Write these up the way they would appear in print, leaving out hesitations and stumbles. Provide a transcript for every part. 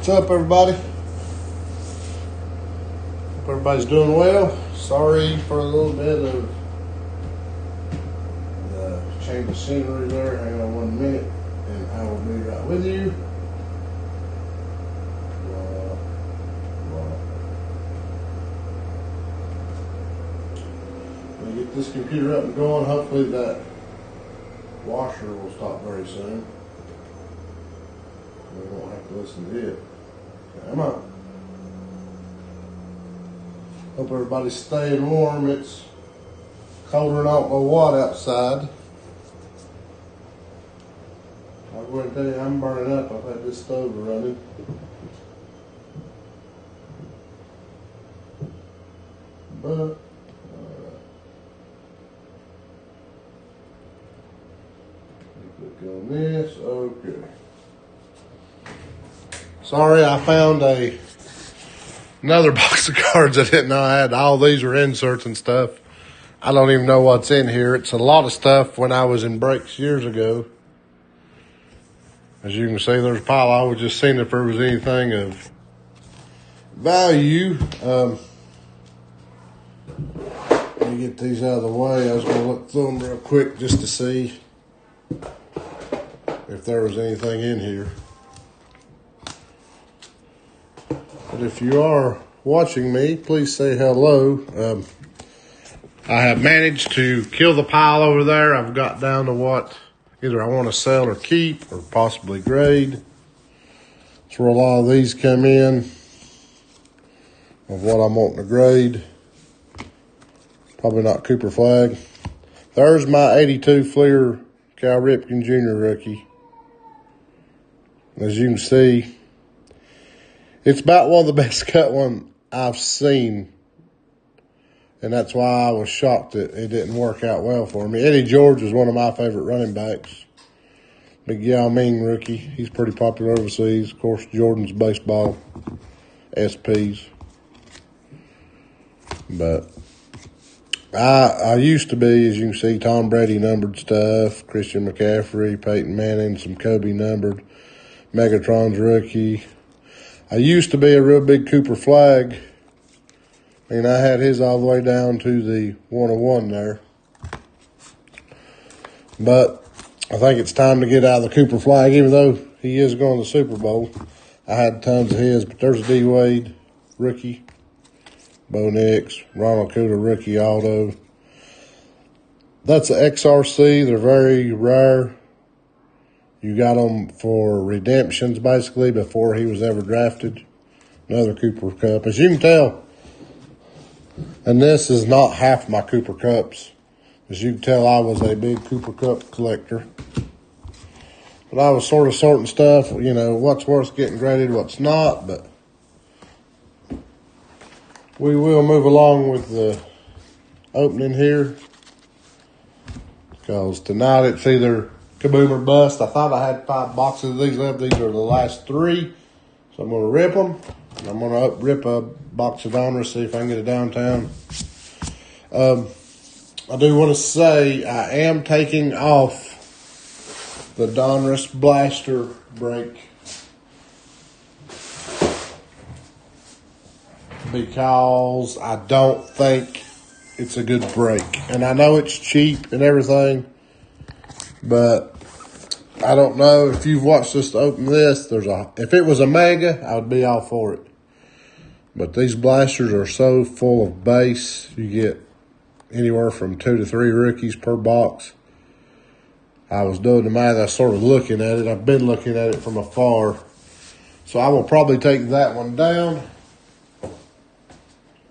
What's up, everybody? Hope everybody's doing well. Sorry for a little bit of the change of scenery there. Hang on 1 minute and I will be right with you. Let me get this computer up and going. Hopefully that washer will stop very soon. We won't have to listen to it. Come on. Hope everybody's staying warm. It's colder than I don't know what outside. I'll go ahead and tell you, I'm burning up. I've had this stove running. But, click on this. Okay. Sorry, I found another box of cards I didn't know I had. All these are inserts and stuff. I don't even know what's in here. It's a lot of stuff when I was in breaks years ago. As you can see, there's a pile. I was just seeing if there was anything of value. Let me get these out of the way. I was going to look through them real quick just to see if there was anything in here. But if you are watching me, please say hello. I have managed to kill the pile over there. I've got down to what either I want to sell or keep or possibly grade. That's where a lot of these come in of what I'm wanting to grade. Probably not Cooper Flag. There's my 82 Fleer Cal Ripken Jr. rookie. As you can see, it's about one of the best cut ones I've seen. And that's why I was shocked that it didn't work out well for me. Eddie George was one of my favorite running backs. Big Yao Ming rookie. He's pretty popular overseas. Of course, Jordan's baseball SPs. But I used to be, as you can see, Tom Brady numbered stuff. Christian McCaffrey, Peyton Manning, some Kobe numbered. Megatron's rookie. I used to be a real big Cooper Flag. And I had his all the way down to the 101 there. But I think it's time to get out of the Cooper Flag, even though he is going to the Super Bowl. I had tons of his, but there's a D. Wade rookie. Bo Nix, Ronald Acuña rookie auto. That's an XRC. They're very rare. You got them for redemptions, basically, before he was ever drafted. Another Cooper Cup. As you can tell, and this is not half my Cooper Cups. As you can tell, I was a big Cooper Cup collector. But I was sort of sorting stuff, you know, what's worth getting graded, what's not. But we will move along with the opening here. Because tonight it's either KaBoom or bust. I thought I had 5 boxes of these left. These are the last 3. So I'm going to rip them. I'm going to rip a box of Donruss, see if I can get it downtown. I do want to say I am taking off the Donruss Blaster break because I don't think it's a good break. And I know it's cheap and everything, but I don't know if you've watched us open this. If it was a mega, I would be all for it. But these blasters are so full of base. You get anywhere from 2 to 3 rookies per box. I was doing the math. I was sort of looking at it. I've been looking at it from afar. So I will probably take that one down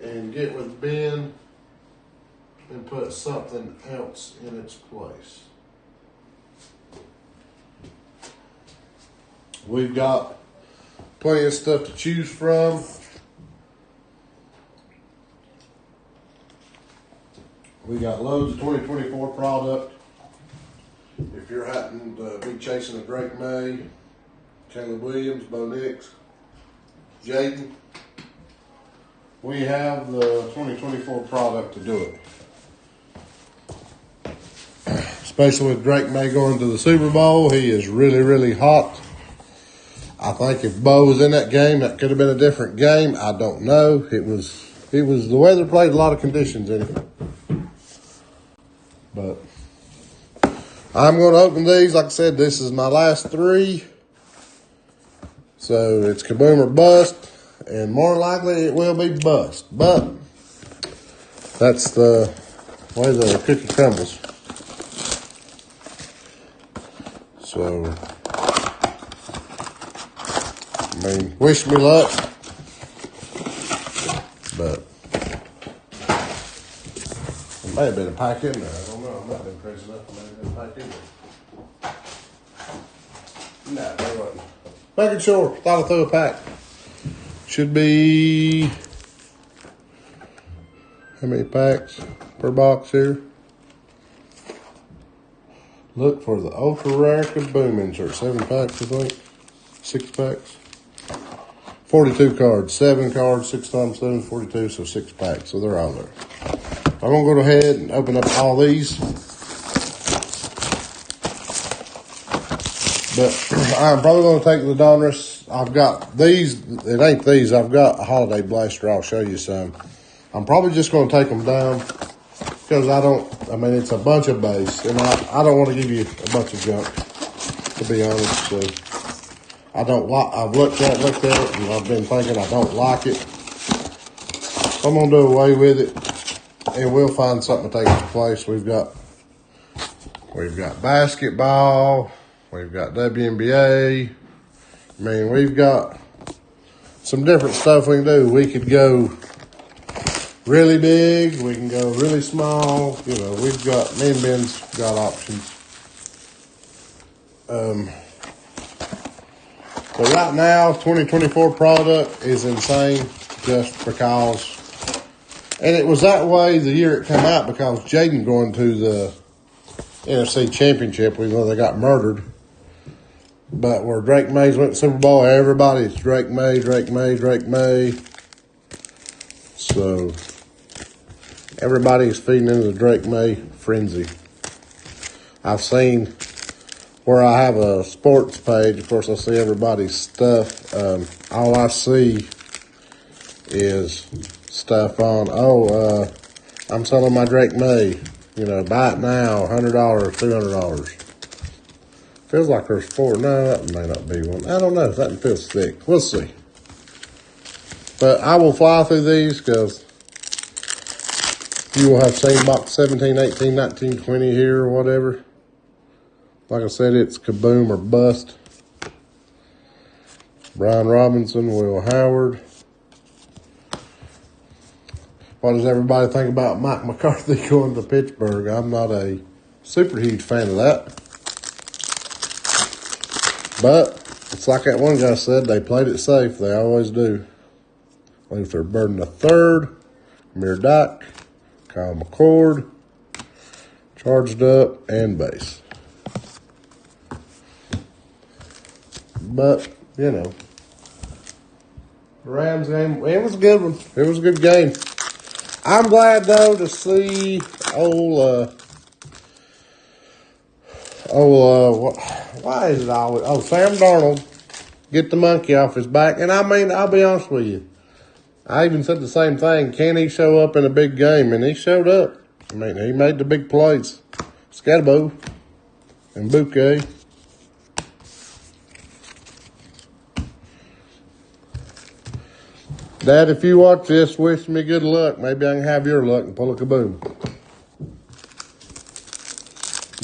and get with Ben and put something else in its place. We've got plenty of stuff to choose from. We got loads of 2024 product. If you're happening to be chasing a Drake May, Caleb Williams, Bo Nix, Jaden, we have the 2024 product to do it. Especially with Drake May going to the Super Bowl. He is really, really hot. I think if Bo was in that game, that could have been a different game. I don't know. It was the weather played a lot of conditions in it. But I'm going to open these. Like I said, this is my last 3. So it's KaBoom or bust. And more likely it will be bust. But that's the way the cookie crumbles. So, I mean, wish me luck. But there may have been a pack in there. I don't know. I might have been crazy enough. There may have been a pack in there. No, there wasn't. Making sure. Thought I threw a pack. Should be, how many packs per box here? Look for the ultra rare KaBoom insert. 7 packs, I think. 6 packs. 42 cards. 7 cards, 6 times 7, 42, so 6 packs. So they're all there. I'm going to go ahead and open up all these. But I'm probably going to take the Donruss. I've got these. It ain't these. I've got a Holiday Blaster. I'll show you some. I'm probably just going to take them down because I mean, it's a bunch of base. And I don't want to give you a bunch of junk, to be honest. So I don't like, I've looked at it, and I've been thinking I don't like it. I'm going to do away with it, and we'll find something to take its place. We've got basketball. We've got WNBA. I mean, we've got some different stuff we can do. We could go really big. We can go really small. You know, we've got, me and Ben's got options. But right now, 2024 product is insane just because. And it was that way the year it came out because Jaden going to the NFC Championship, even though they got murdered. But where Drake Mays went to Super Bowl, everybody's Drake May. So everybody's feeding into the Drake May frenzy. I've seen where I have a sports page, of course I see everybody's stuff. All I see is stuff on, I'm selling my Drake May. You know, buy it now, $100, $200. Feels like there's 4. No, that may not be one. I don't know. That feels thick. We'll see. But I will fly through these because you will have seen box 17, 18, 19, 20 here or whatever. Like I said, it's KaBoom or bust. Brian Robinson, Will Howard. What does everybody think about Mike McCarthy going to Pittsburgh? I'm not a super huge fan of that. But it's like that one guy said, they played it safe. They always do. Luther Burden III, Amir Dyke, Kyle McCord, charged up, and base. But, you know, the Rams game, it was a good one. It was a good game. I'm glad, though, to see why is it always, Sam Darnold get the monkey off his back. And I mean, I'll be honest with you. I even said the same thing. Can he show up in a big game? And he showed up. I mean, he made the big plays. Scatabo and Bouquet. Dad, if you watch this, wish me good luck. Maybe I can have your luck and pull a KaBoom.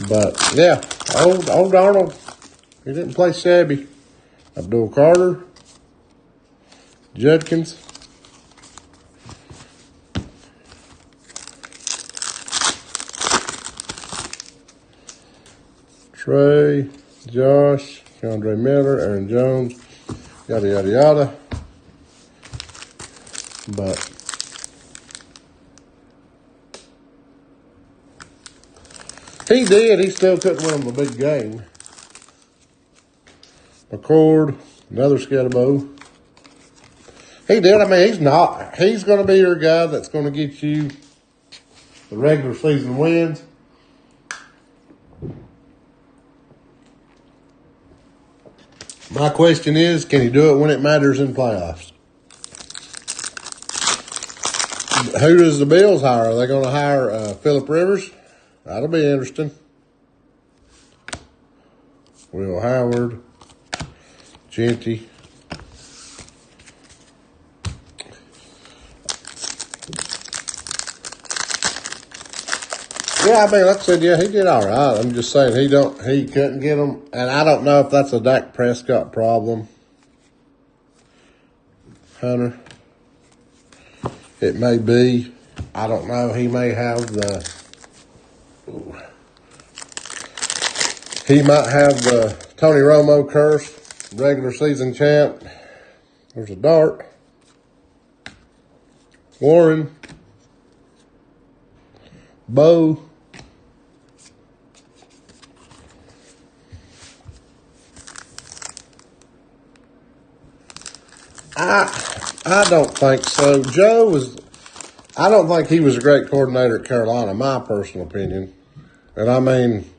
But, yeah, old Darnold, he didn't play shabby. Abdul Carter, Judkins, Trey, Josh, Keandre Miller, Aaron Jones, yada, yada, yada. But he did. He still couldn't win him a big game. McCord, another Scatabo. He did. I mean, he's going to be your guy that's going to get you the regular season wins. My question is, can he do it when it matters in playoffs? Who does the Bills hire? Are they going to hire Phillip Rivers? That'll be interesting. Will Howard, Genty. Yeah, I mean, like I said, yeah, he did all right. I'm just saying he couldn't get them, and I don't know if that's a Dak Prescott problem. Hunter, it may be. I don't know. He may have he might have the Tony Romo curse, regular season champ. There's a dart. Warren, Bo. I don't think so. I don't think he was a great coordinator at Carolina, my personal opinion. And I mean,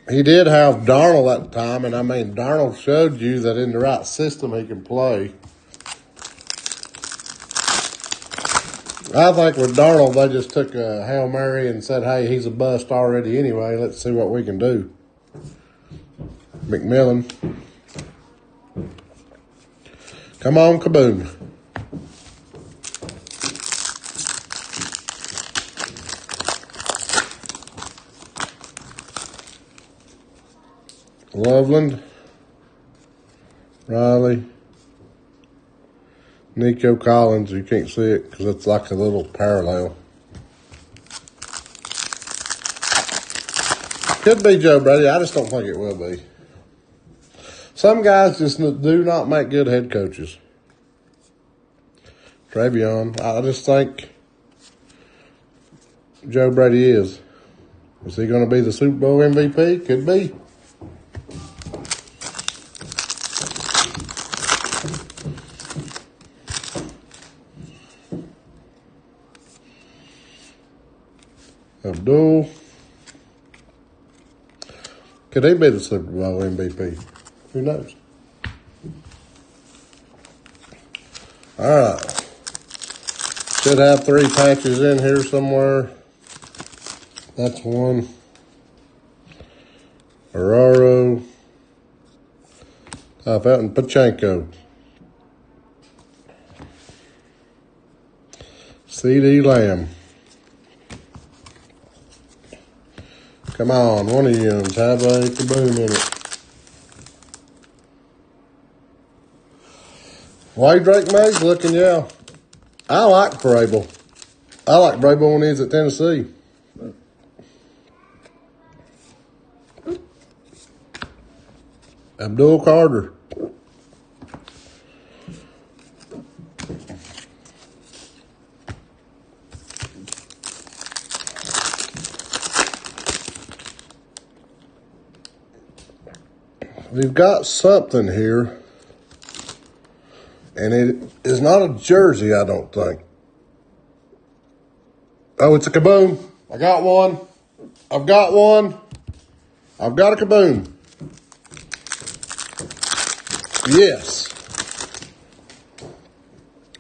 he did have Darnold at the time, and I mean, Darnold showed you that in the right system he can play. I think with Darnold, they just took a Hail Mary and said, hey, he's a bust already anyway. Let's see what we can do. McMillan. Come on, KaBoom. Loveland. Riley. Nico Collins. You can't see it because it's like a little parallel. Could be Joe Brady. I just don't think it will be. Some guys just do not make good head coaches. Travion. I just think Joe Brady is. Is he going to be the Super Bowl MVP? Could be. Abdul. Could he be the Super Bowl MVP? Who knows? All right. Should have 3 patches in here somewhere. That's one. Araro. Top out and Pachenko. CD Lamb. Come on, one of you have a KaBoom in it. Wade Drake Mays looking, yeah. I like Vrabel. I like Vrabel when he's at Tennessee. Abdul Carter. We've got something here, and it is not a jersey, I don't think. Oh, it's a KaBoom. I got one. I've got one. I've got a KaBoom. Yes.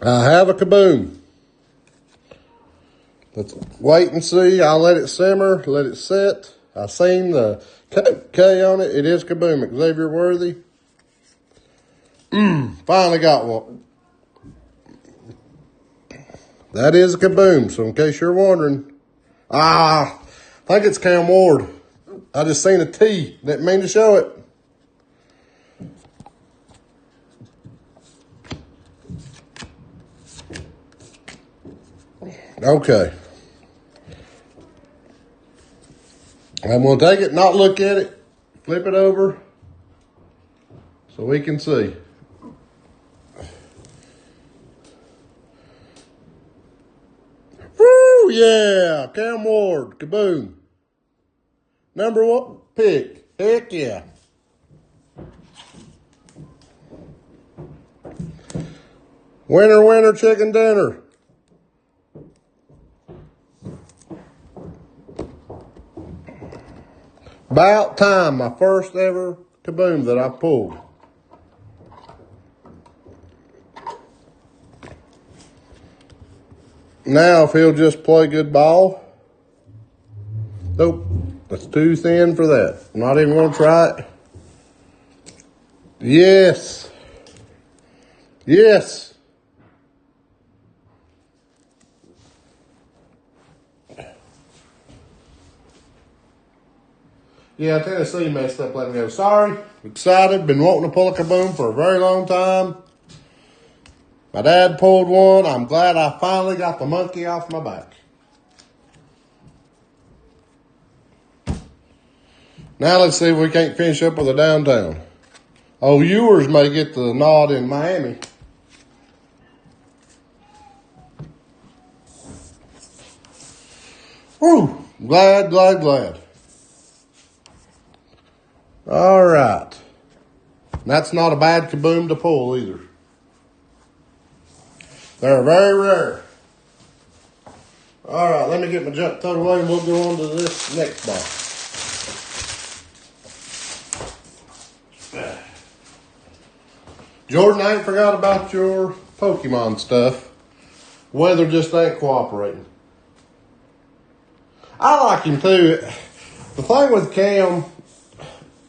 I have a KaBoom. Let's wait and see. I'll let it simmer, let it sit. I seen the K on it. It is KaBoom. Xavier Worthy. Finally got one. That is a KaBoom. So in case you're wondering, I think it's Cam Ward. I just seen a T. Didn't mean to show it. Okay. I'm going to take it, not look at it, flip it over so we can see. Woo, yeah, Cam Ward, KaBoom. Number 1 pick, heck yeah. Winner, winner, chicken dinner. About time, my first ever KaBoom that I pulled. Now, if he'll just play good ball. Nope, that's too thin for that. I'm not even going to try it. Yes. Yes. Yeah, Tennessee messed up letting me go. Sorry. Excited. Been wanting to pull a KaBoom for a very long time. My dad pulled one. I'm glad I finally got the monkey off my back. Now let's see if we can't finish up with a downtown. Oh, Ewers may get the nod in Miami. Whew. Glad. All right. That's not a bad KaBoom to pull either. They're very rare. All right, let me get my junk thrown away and we'll go on to this next box. Jordan, I ain't forgot about your Pokemon stuff. Weather just ain't cooperating. I like him too. The thing with Cam,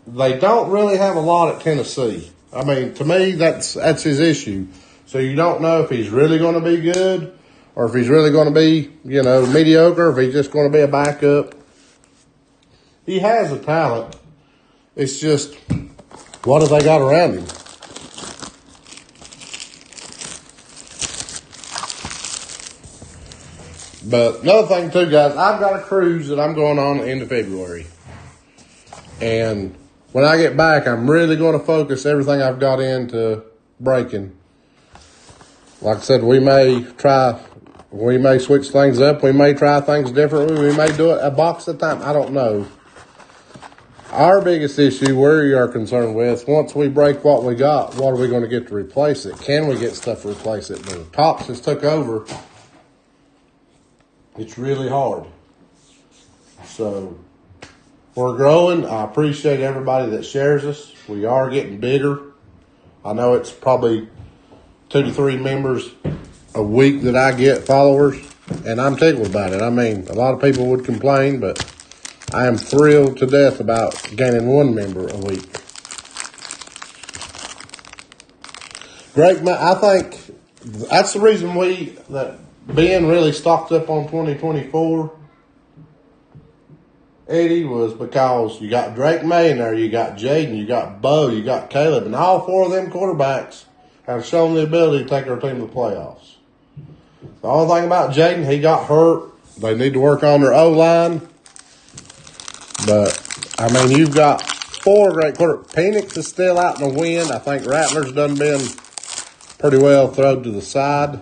they don't really have a lot at Tennessee. I mean, to me, that's his issue. So you don't know if he's really going to be good or if he's really going to be, mediocre, or if he's just going to be a backup. He has a talent. It's just, what have they got around him? But another thing too, guys, I've got a cruise that I'm going on at the end of February. And when I get back, I'm really going to focus everything I've got into breaking. Like I said, we may switch things up. We may try things differently. We may do it a box at a time. I don't know. Our biggest issue we are concerned with, once we break what we got, what are we going to get to replace it? Can we get stuff to replace it? The Tops has took over. It's really hard. So we're growing. I appreciate everybody that shares us. We are getting bigger. I know it's probably 2 to 3 members a week that I get followers, and I'm tickled about it. I mean, a lot of people would complain, but I am thrilled to death about gaining 1 member a week. I think that's the reason that Ben really stocked up on 2024, Eddie, was because you got Drake May in there, you got Jaden, you got Bo, you got Caleb, and all 4 of them quarterbacks have shown the ability to take their team to the playoffs. The only thing about Jaden, he got hurt. They need to work on their O-line. But, I mean, you've got 4 great quarterbacks. Penix is still out in the wind. I think Rattler's done been pretty well thrown to the side.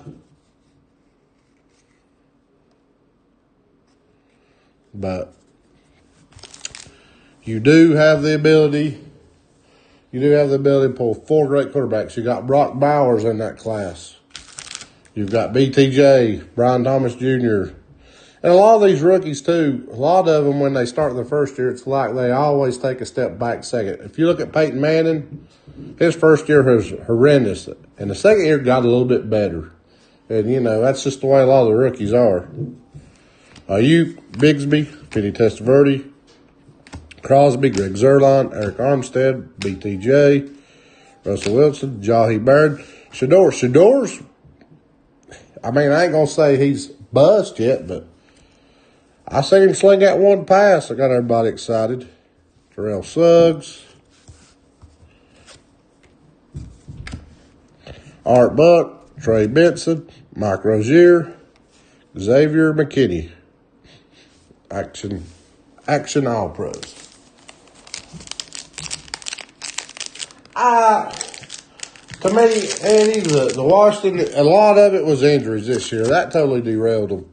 But you do have the ability to pull 4 great quarterbacks. You got Brock Bowers in that class. You've got BTJ, Brian Thomas Jr. And a lot of these rookies too, a lot of them when they start their first year, it's like they always take a step back second. If you look at Peyton Manning, his first year was horrendous. And the second year got a little bit better. And, that's just the way a lot of the rookies are. Ayuk, Bigsby, Vinny Testaverde, Crosby, Greg Zuerlein, Eric Armstead, BTJ, Russell Wilson, Jahi Baird, Shador's, I mean, I ain't going to say he's bust yet, but I seen him sling that 1 pass. I got everybody excited. Terrell Suggs, Art Buck, Trey Benson, Mike Rozier, Xavier McKinney. Action All-Pros. To me, Eddie, the Washington, a lot of it was injuries this year. That totally derailed them.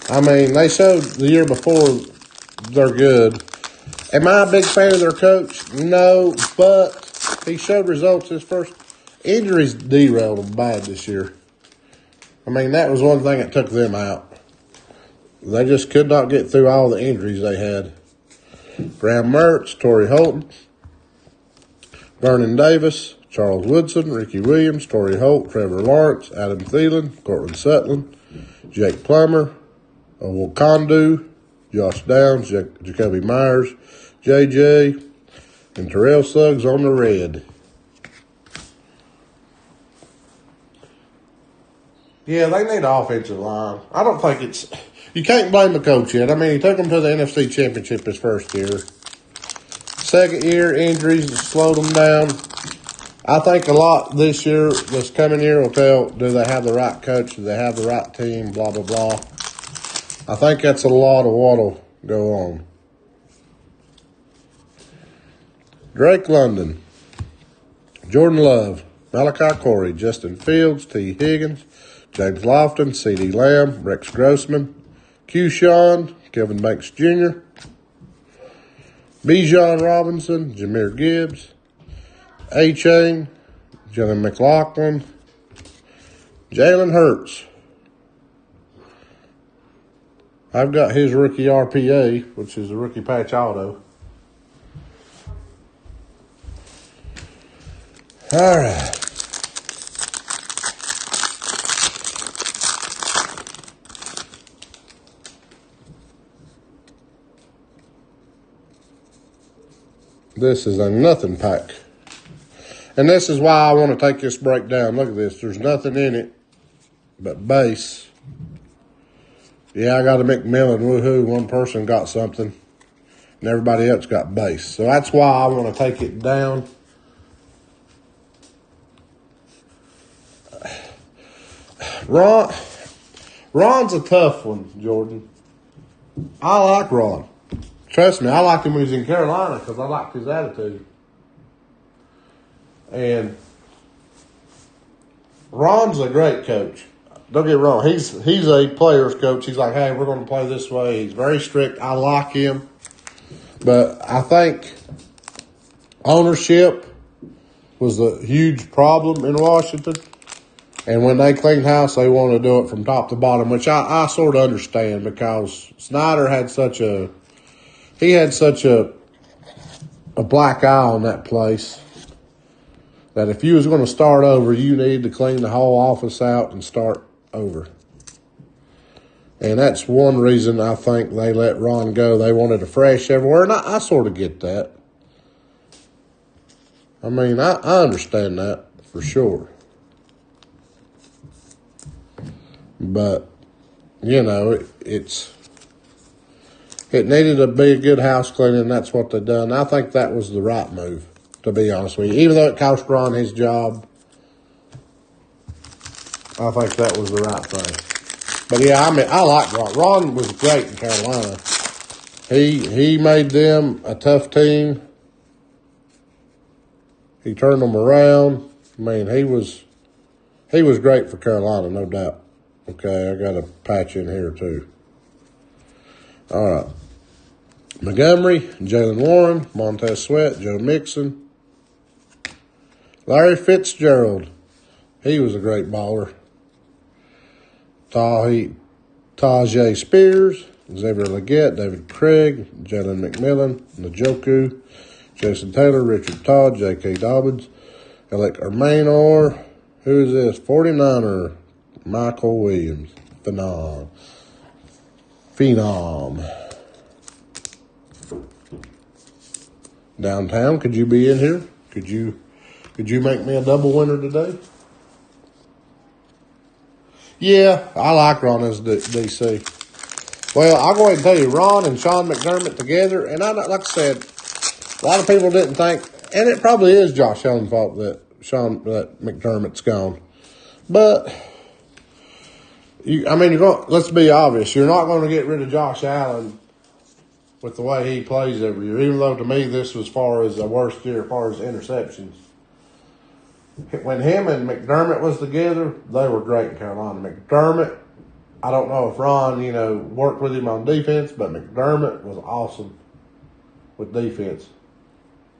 I mean, they showed the year before they're good. Am I a big fan of their coach? No, but he showed results his first. Injuries derailed them bad this year. I mean, that was one thing that took them out. They just could not get through all the injuries they had. Graham Mertz, Torrey Holton, Vernon Davis, Charles Woodson, Ricky Williams, Torrey Holt, Trevor Lawrence, Adam Thielen, Cortland Sutton, Jake Plummer, Owokondu, Josh Downs, Jacoby Myers, JJ, and Terrell Suggs on the red. Yeah, they need an offensive line. I don't think it's... You can't blame the coach yet. I mean, he took them to the NFC Championship his first year. Second year, injuries slowed them down. I think a lot this year, this coming year, will tell, do they have the right coach? Do they have the right team? Blah, blah, blah. I think that's a lot of what will go on. Drake London, Jordan Love, Malachi Corey, Justin Fields, T. Higgins, James Lofton, C.D. Lamb, Rex Grossman, Q. Sean, Kelvin Banks Jr., Bijan Robinson, Jahmyr Gibbs, A-Chain, Jalen McLaughlin, Jalen Hurts. I've got his rookie RPA, which is a rookie patch auto. All right. This is a nothing pack. And this is why I want to take this break down. Look at this. There's nothing in it but base. Yeah, I got a McMillan. Woohoo. One person got something. And everybody else got base. So that's why I want to take it down. Ron's a tough one, Jordan. I like Ron. Trust me, I liked him when he was in Carolina because I liked his attitude. And Ron's a great coach. Don't get me wrong. He's a player's coach. He's like, hey, we're going to play this way. He's very strict. I like him. But I think ownership was a huge problem in Washington. And when they cleaned house, they wanted to do it from top to bottom, which I sort of understand because Snyder had such a black eye on that place that if you was going to start over, you need to clean the whole office out and start over. And that's one reason I think they let Ron go. They wanted a fresh everywhere, and I sort of get that. I mean, I understand that for sure. But, you know, it needed to be a good house cleaning, and that's what they done. I think that was the right move, to be honest with you. Even though it cost Ron his job, I think that was the right thing. But, yeah, I mean, I like Ron. Ron was great in Carolina. He made them a tough team. He turned them around. I mean, he was great for Carolina, no doubt. Okay, I got a patch in here too. All right. Montgomery, Jalen Warren, Montez Sweat, Joe Mixon, Larry Fitzgerald. He was a great baller. Tajay Spears, Xavier Legette, David Craig, Jalen McMillan, Njoku, Jason Taylor, Richard Todd, J.K. Dobbins, Alec Armaynor. Who is this? 49er. Michael Williams. Phenom. Downtown, could you be in here? Could you make me a double winner today? Yeah, I like Ron as DC. Well, I'll go ahead and tell you, Ron and Sean McDermott together, and like I said, a lot of people didn't think, and it probably is Josh Allen's fault that McDermott's gone. But let's be obvious. You're not going to get rid of Josh Allen with the way he plays every year, even though to me this was as far as the worst year as far as interceptions. When him and McDermott was together, they were great in Carolina. McDermott, I don't know if Ron, worked with him on defense, but McDermott was awesome with defense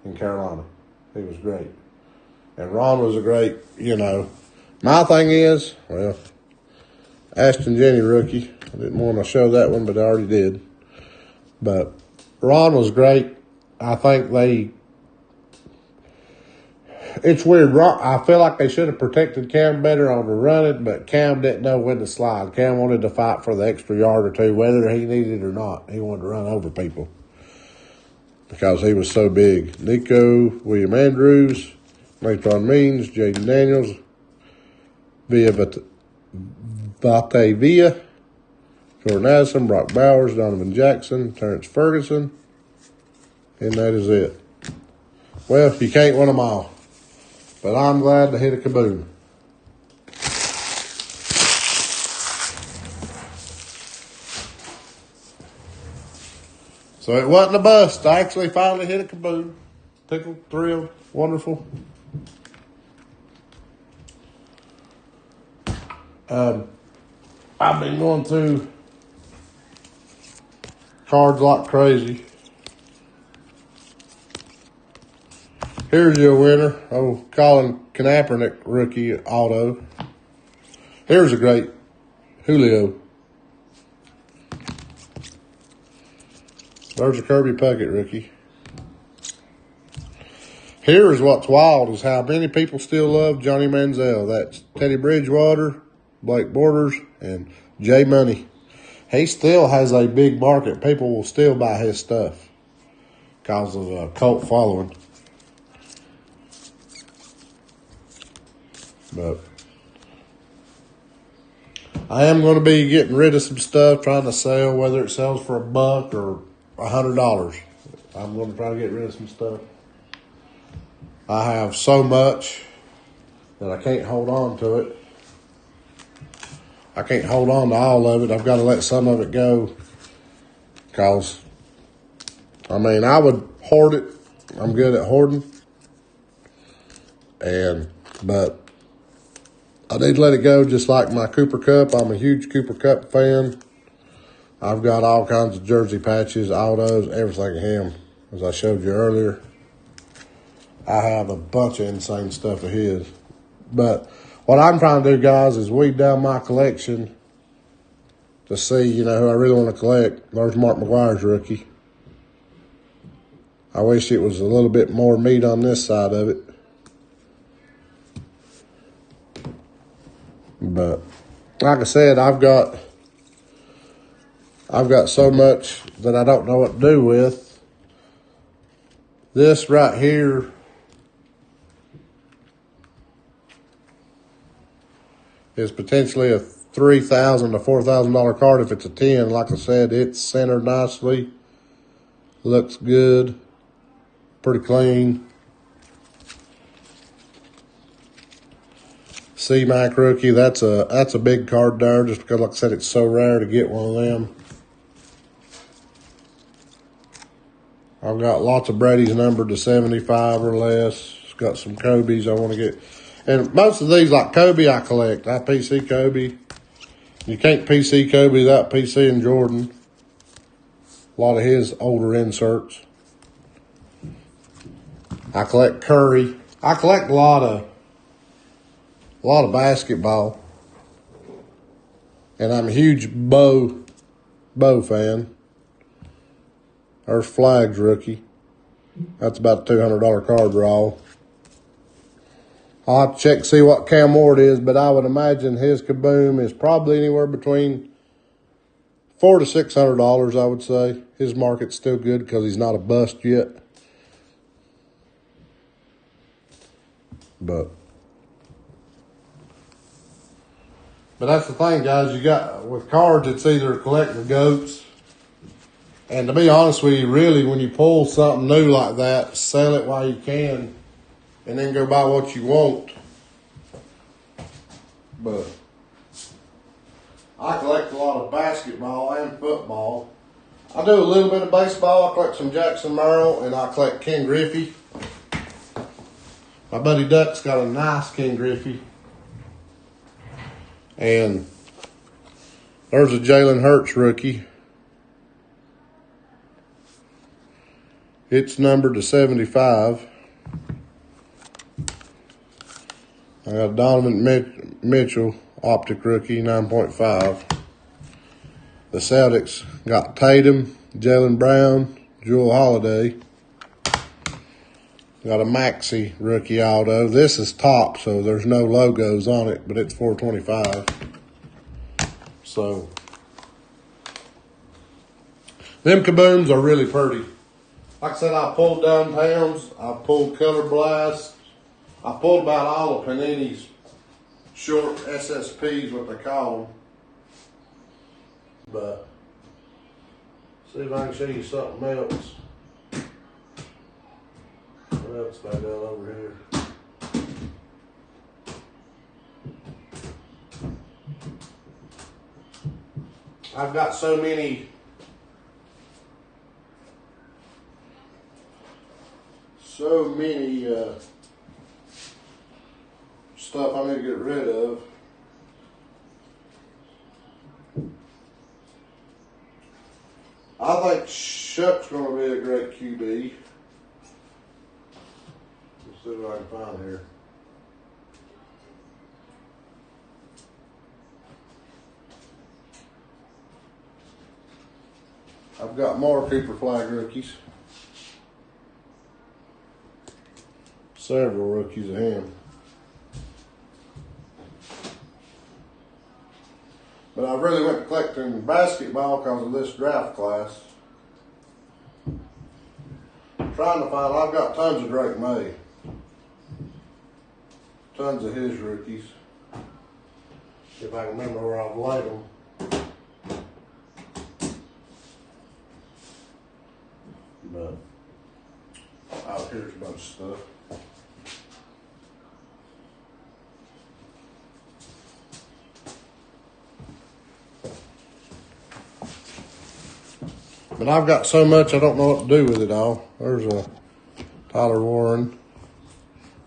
in Carolina. He was great. And Ron was a great, My thing is, Ashton Jenney rookie. I didn't want to show that one, but I already did. But Ron was great. I think it's weird. I feel like they should have protected Cam better on the running, but Cam didn't know when to slide. Cam wanted to fight for the extra yard or two, whether he needed it or not. He wanted to run over people because he was so big. Nico, William Andrews, Nathan Means, Jaden Daniels, Batavia, Jordan Addison, Brock Bowers, Donovan Jackson, Terrence Ferguson, and that is it. Well, you can't win them all. But I'm glad to hit a KaBoom. So it wasn't a bust. I actually finally hit a KaBoom. Tickled, thrilled, wonderful. I've been going through cards like crazy. Here's your winner. Oh, Colin Kaepernick rookie auto. Here's a great Julio. There's a Kirby Puckett rookie. Here is what's wild is how many people still love Johnny Manziel. That's Teddy Bridgewater, Blake Borders, and Jay Money. He still has a big market. People will still buy his stuff because of a cult following. But I am going to be getting rid of some stuff, trying to sell, whether it sells for $1 or $100. I'm going to try to get rid of some stuff. I have so much that I can't hold on to it. I can't hold on to all of it. I've got to let some of it go. Because, I mean, I would hoard it. I'm good at hoarding. But I need to let it go, just like my Cooper Cup. I'm a huge Cooper Cup fan. I've got all kinds of jersey patches, autos, everything of him, as I showed you earlier. I have a bunch of insane stuff of his. But what I'm trying to do, guys, is weed down my collection to see, who I really want to collect. There's Mark McGuire's rookie. I wish it was a little bit more meat on this side of it. But like I said, I've got so much that I don't know what to do with. This right here is potentially a $3,000 to $4,000 card if it's a 10. Like I said, it's centered nicely, looks good, pretty clean. C-Mac rookie, that's a big card there, just because, like I said, it's so rare to get one of them. I've got lots of Brady's numbered to 75 or less. Got some Kobe's I want to get. And most of these, like Kobe, I collect. I PC Kobe. You can't PC Kobe without PC and Jordan. A lot of his older inserts. I collect Curry. I collect a lot of basketball. And I'm a huge Bo fan. There's Flag's rookie. That's about a $200 card draw. I'll have to check to see what Cam Ward is, but I would imagine his KaBoom is probably anywhere between $400 to $600, I would say. His market's still good because he's not a bust yet. But that's the thing, guys. You got, with cards, it's either collecting the GOATs. And to be honest with you, really, when you pull something new like that, sell it while you can, and then go buy what you want. But I collect a lot of basketball and football. I do a little bit of baseball. I collect some Jackson Merrill, and I collect Ken Griffey. My buddy Duck's got a nice Ken Griffey. And there's a Jalen Hurts rookie. It's numbered to 75. I got Donovan Mitchell, optic rookie, 9.5. The Celtics got Tatum, Jaylen Brown, Jewel Holiday. Got a Maxi rookie auto. This is top, so there's no logos on it, but it's $4.25. So, them KaBooms are really pretty. Like I said, I pulled downtowns. I pulled Color Blast. I pulled about all of Panini's short SSPs, what they call them. But, see if I can show you something else. What else I got over here? I've got so many stuff I need to get rid of. I think Shuck's going to be a great QB. Let's see what I can find here. I've got more Cooper Flag rookies. Several rookies of him. But I really went to collecting basketball because of this draft class. I'm trying to find, I've got tons of Drake May. Tons of his rookies. If I can remember where I've laid them. But, oh, here's a bunch of stuff. But I've got so much I don't know what to do with it all. There's a Tyler Warren.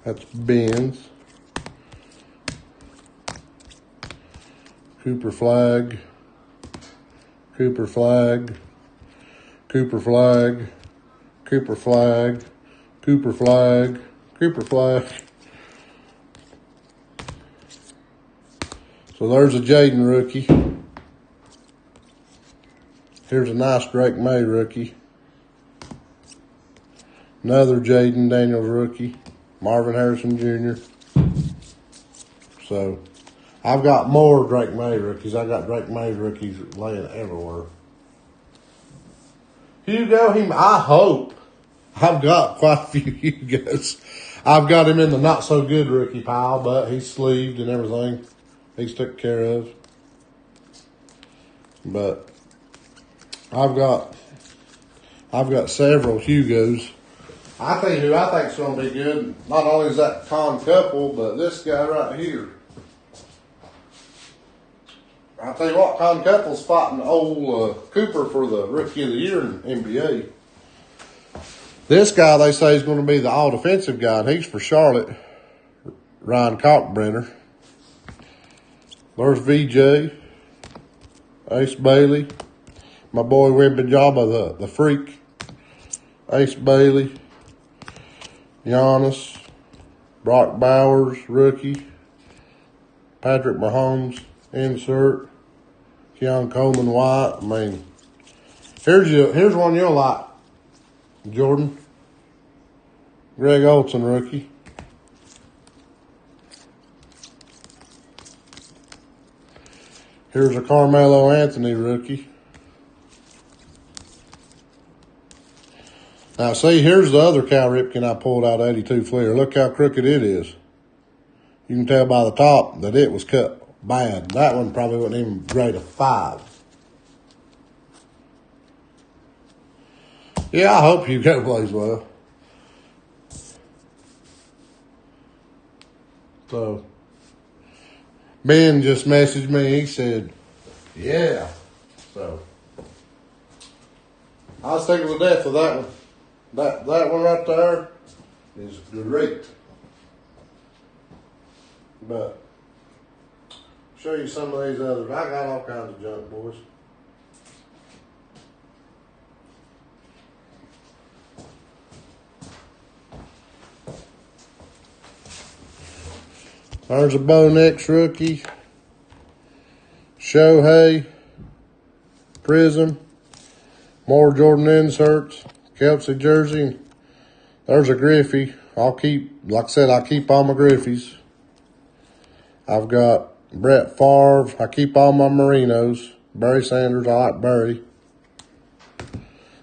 That's Ben's. Cooper Flag. Cooper Flag. Cooper Flag. Cooper Flag. Cooper Flag. Cooper Flag. So there's a Jaden rookie. Here's a nice Drake May rookie. Another Jaden Daniels rookie. Marvin Harrison Jr. So, I've got more Drake May rookies. I got Drake May rookies laying everywhere. Hugo, I hope. I've got quite a few Hugos. I've got him in the not so good rookie pile, but he's sleeved and everything. He's taken care of. But I've got several Hugos. I think who I think's going to be good. Not only is that Con Couple, but this guy right here. I tell you what, Con Couple's fighting old Cooper for the Rookie of the Year in NBA. This guy they say is going to be the all-defensive guy, and he's for Charlotte. Ryan Kalkbrenner. There's VJ. Ace Bailey. My boy Wembanyama, the freak. Ace Bailey. Giannis. Brock Bowers, rookie. Patrick Mahomes, insert. Keon Coleman White. I mean, here's one you'll like. Jordan. Greg Olson, rookie. Here's a Carmelo Anthony rookie. Now, see, here's the other Cal Ripken I pulled out 82 Fleer. Look how crooked it is. You can tell by the top that it was cut bad. That one probably wasn't even grade a 5. Yeah, I hope Hugo plays well. So, Ben just messaged me. He said, yeah. So, I was taking the death of that one. That one right there is great. But, show you some of these others. I got all kinds of junk, boys. There's a Bo Nix rookie. Shohei. Prism. More Jordan inserts. Kelsey jersey. There's a Griffey. I'll keep, like I said, I keep all my Griffies. I've got Brett Favre. I keep all my Marinos. Barry Sanders. I like Barry.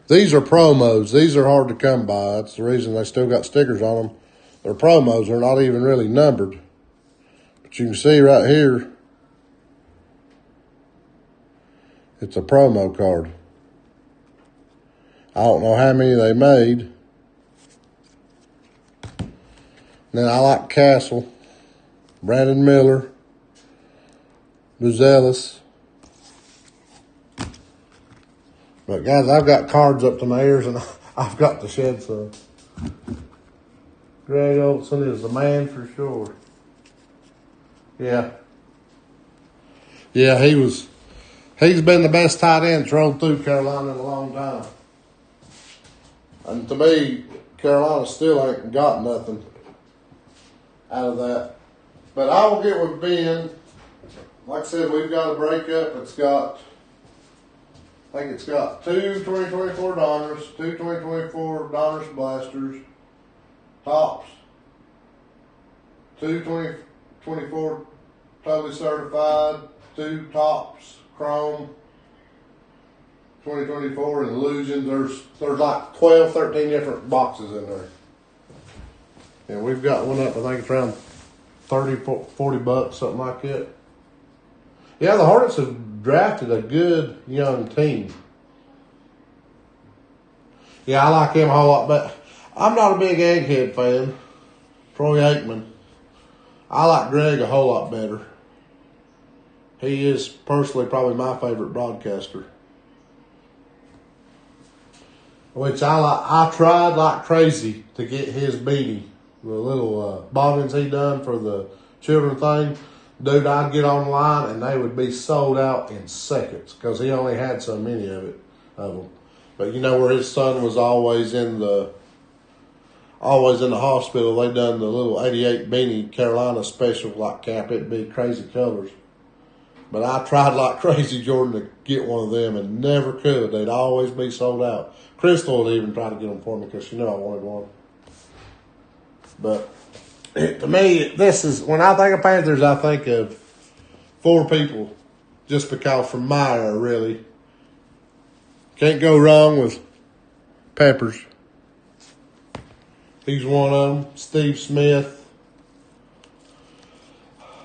These are promos. These are hard to come by. That's the reason they still got stickers on them. They're promos. They're not even really numbered. But you can see right here, it's a promo card. I don't know how many they made. Then I like Castle, Brandon Miller, Buzelis. But guys, I've got cards up to my ears and I've got to shed some. Greg Olson is the man for sure. Yeah. Yeah, he's been the best tight end thrown through Carolina in a long time. And to me, Carolina still ain't got nothing out of that. But I will get with Ben. Like I said, we've got a breakup. I think it's got two 2024 Donners, two 2024 Donners Blasters, tops, two 2024 totally certified, two tops, chrome, 2024 and illusion. There's like 12, 13 different boxes in there. And we've got one up, I think it's around 30, 40 bucks, something like that. Yeah, the Hornets have drafted a good young team. Yeah, I like him a whole lot, but I'm not a big Egghead fan. Troy Aikman. I like Greg a whole lot better. He is personally probably my favorite broadcaster. Which I like. I tried like crazy to get his beanie. The little bobbins he done for the children thing. Dude, I'd get online and they would be sold out in seconds because he only had so many of them. But you know where his son was always in the hospital, they done the little 88 beanie Carolina special like cap. It'd be crazy colors. But I tried like crazy, Jordan, to get one of them and never could. They'd always be sold out. Crystal would even try to get them for me because she knew I wanted one. But to me, this is, when I think of Panthers, I think of four people. Just because from my era, really. Can't go wrong with Peppers. He's one of them. Steve Smith.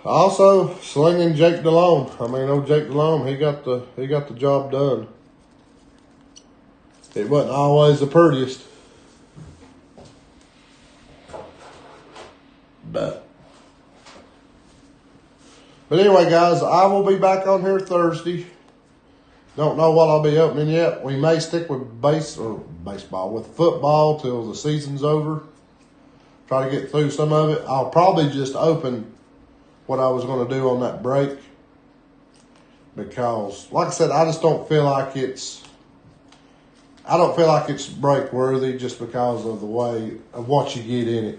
Also, slinging Jake Delhomme. I mean, old Jake Delhomme, he got the job done. It wasn't always the prettiest. But anyway, guys, I will be back on here Thursday. Don't know what I'll be opening yet. We may stick with baseball, with football till the season's over. Try to get through some of it. I'll probably just open what I was going to do on that break. Because, like I said, I just don't feel like it's break worthy just because of the way of what you get in it.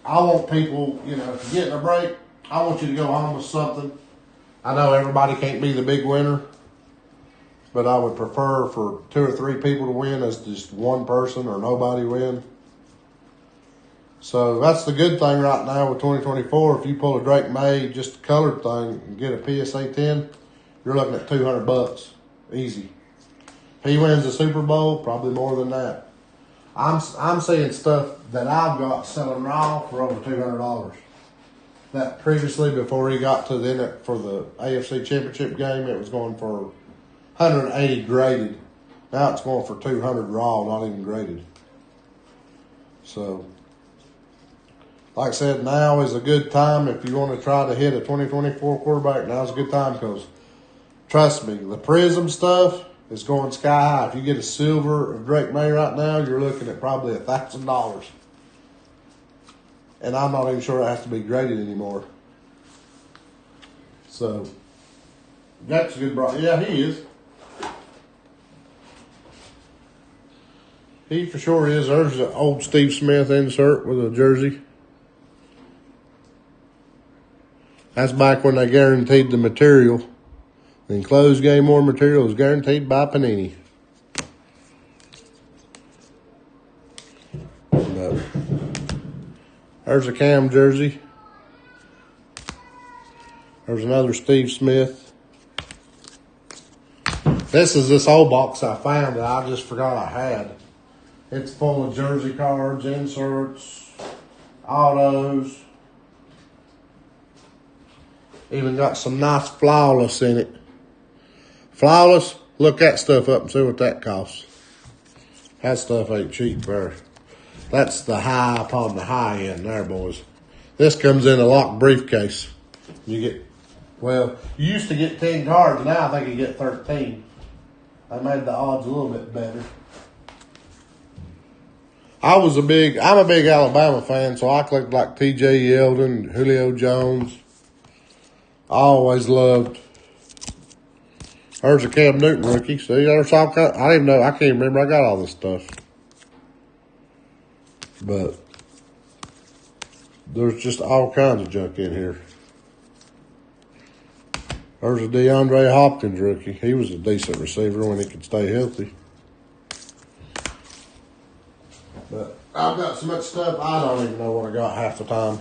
I want people, if you're getting a break, I want you to go home with something. I know everybody can't be the big winner, but I would prefer for 2 or 3 people to win as just one person or nobody win. So that's the good thing right now with 2024. If you pull a Drake May, just a colored thing, and get a PSA 10, you're looking at $200 easy. If he wins the Super Bowl, probably more than that. I'm seeing stuff that I've got selling raw for over $200. That previously, before he got to for the AFC Championship game, it was going for 180 graded. Now it's going for 200 raw, not even graded. So, like I said, now is a good time if you want to try to hit a 2024 quarterback. Now's a good time because, trust me, the Prism stuff is going sky high. If you get a silver of Drake May right now, you're looking at probably $1,000. And I'm not even sure it has to be graded anymore. So, that's a good bro. Yeah, he is. He for sure is. There's an old Steve Smith insert with a jersey. That's back when they guaranteed the material. The enclosed game or material is guaranteed by Panini. There's a Cam jersey. There's another Steve Smith. This is this old box I found that I just forgot I had. It's full of jersey cards, inserts, autos. Even got some nice Flawless in it. Flawless, look that stuff up and see what that costs. That stuff ain't cheap there. That's the high upon the high end there, boys. This comes in a locked briefcase. You get, well, you used to get 10 cards, now I think you get 13. I made the odds a little bit better. I'm a big Alabama fan, so I collected like T.J. Yeldon, Julio Jones. I always loved. There's a Cam Newton rookie. See, there's all kind. I didn't know. I can't remember. I got all this stuff, but there's just all kinds of junk in here. There's a DeAndre Hopkins rookie. He was a decent receiver when he could stay healthy. But I've got so much stuff I don't even know what I got half the time.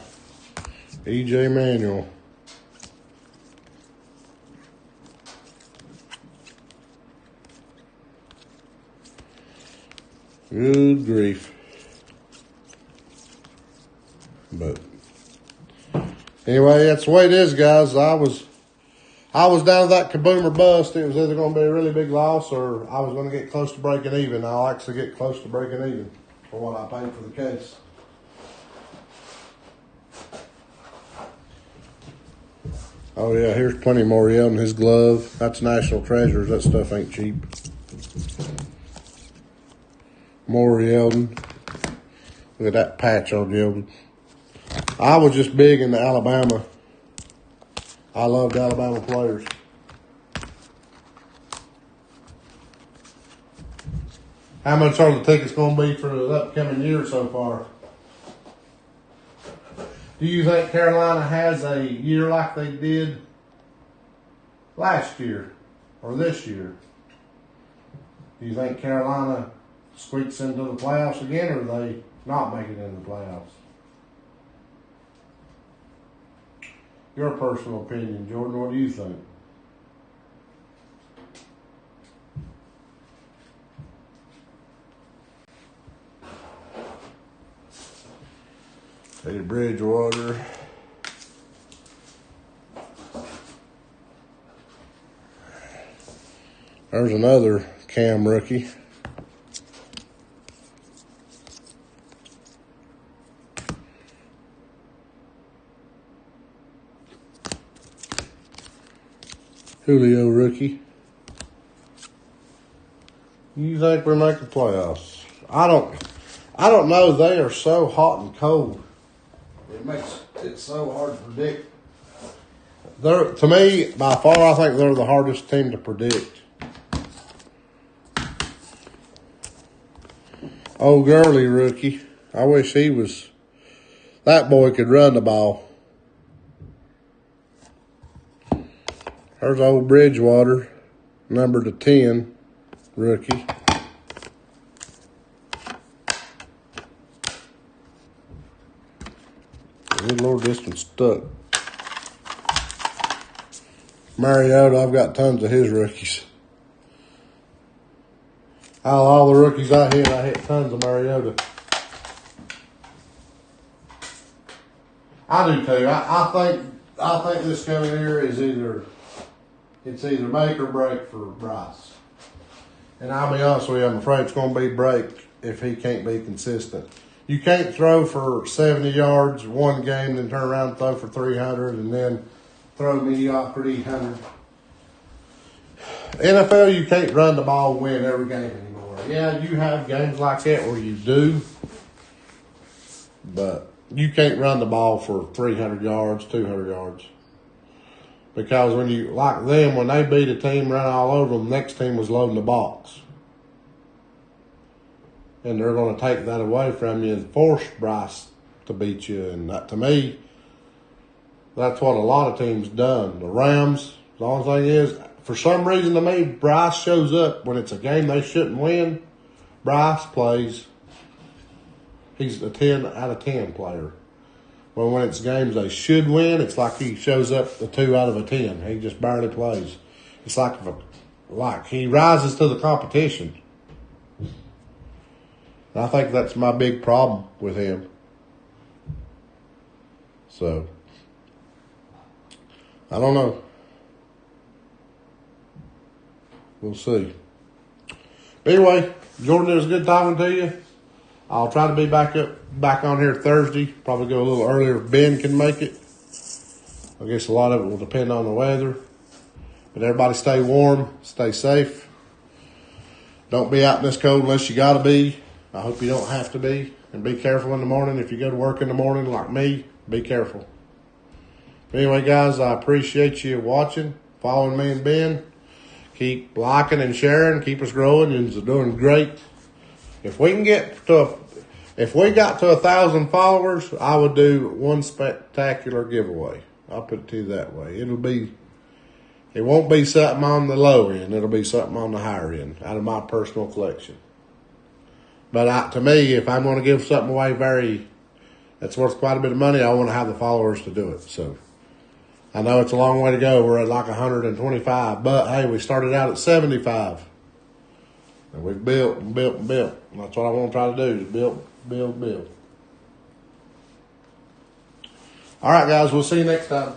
E.J. Manuel. Good grief. But anyway, that's the way it is, guys. I was down to that KaBoom or bust. It was either going to be a really big loss or I was going to get close to breaking even. I'll actually get close to breaking even for what I paid for the case. Oh yeah, here's plenty more Yeldon. His glove. That's National Treasures. That stuff ain't cheap. More Yeldon. Look at that patch on Yeldon. I was just big into Alabama. I loved Alabama players. How much are the tickets going to be for the upcoming year so far? Do you think Carolina has a year like they did last year or this year? Do you think Carolina squeaks into the playoffs again, or are they not making it in the playoffs? Your personal opinion, Jordan, what do you think? Teddy Bridgewater. There's another Cam rookie. Julio rookie. You think we're making playoffs? I don't know. They are so hot and cold. It makes it so hard to predict. To me, by far, I think they're the hardest team to predict. Old Gurley rookie. I wish he was. That boy could run the ball. There's old Bridgewater, number to 10, rookie. Good Lord, this one's stuck. Mariota, I've got tons of his rookies. Out of all the rookies I hit tons of Mariota. I do too. I think this coming year is either make or break for Bryce. And I'll be honest with you, I'm afraid it's going to be break if he can't be consistent. You can't throw for 70 yards one game, then turn around and throw for 300, and then throw mediocrity 100. NFL, you can't run the ball and win every game anymore. Yeah, you have games like that where you do, but you can't run the ball for 300 yards, 200 yards. Because when you, like them, when they beat a team, run all over them, the next team was loading the box. And they're going to take that away from you and force Bryce to beat you. And that, to me, that's what a lot of teams done. The Rams, the only thing is, for some reason to me, Bryce shows up when it's a game they shouldn't win. Bryce plays. He's a 10 out of 10 player. Well, when it's games they should win, it's like he shows up the 2 out of a 10. He just barely plays. It's like he rises to the competition. And I think that's my big problem with him. So, I don't know. We'll see. But anyway, Jordan, it was good talking to you. I'll try to be back on here Thursday. Probably go a little earlier if Ben can make it. I guess a lot of it will depend on the weather. But everybody stay warm, stay safe. Don't be out in this cold unless you got to be. I hope you don't have to be. And be careful in the morning. If you go to work in the morning like me, be careful. But anyway, guys, I appreciate you watching, following me and Ben. Keep liking and sharing. Keep us growing. You're doing great. If we got to 1,000 followers, I would do one spectacular giveaway. I'll put it to you that way. It won't be something on the low end. It'll be something on the higher end out of my personal collection. But to me, if I'm going to give something away that's worth quite a bit of money, I want to have the followers to do it. So I know it's a long way to go. We're at like 125. But, hey, we started out at 75. And we've built and built and built. And that's what I want to try to do, is build. All right, guys, we'll see you next time.